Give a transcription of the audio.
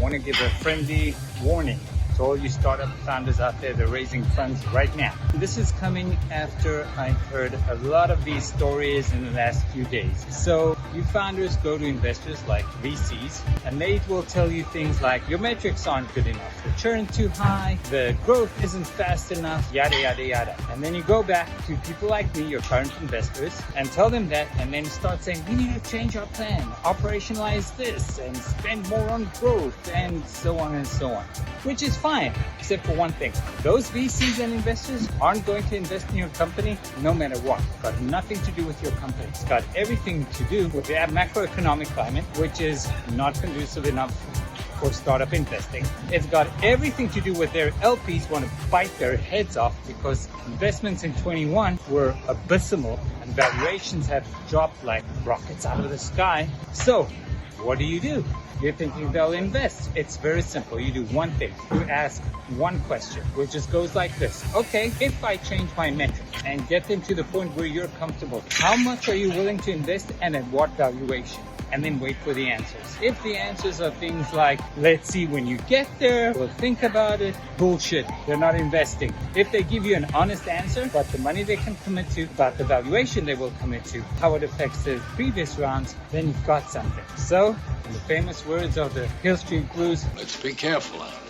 want to give a friendly warning to all you startup founders out there that are raising funds right now. This is coming after I've heard a lot of these stories in the last few days. So you founders go to investors like VCs and they will tell you things like your metrics aren't good enough, the churn too high, the growth isn't fast enough, yada, yada, yada. And then you go back to people like me, your current investors, and tell them that, and then start saying, we need to change our plan, operationalize this, and spend more on growth, and so on and so on. Which is fine, except for one thing. Those VCs and investors aren't going to invest in your company no matter what. It's got nothing to do with your company. It's got everything to do with the macroeconomic climate, which is not conducive enough for startup investing. It's got everything to do with their LPs want to bite their heads off because investments in 21 were abysmal and valuations have dropped like rockets out of the sky. So what do? You're thinking they'll invest. It's very simple. You do one thing. You ask one question, which just goes like this. Okay, if I change my metric and get them to the point where you're comfortable, how much are you willing to invest and at what valuation? And then wait for the answers. If the answers are things like, let's see when you get there, we'll think about it, bullshit, they're not investing. If they give you an honest answer about the money they can commit to, about the valuation they will commit to, how it affects the previous rounds, then you've got something. So, in the famous words of the Hill Street Blues, let's be careful out there.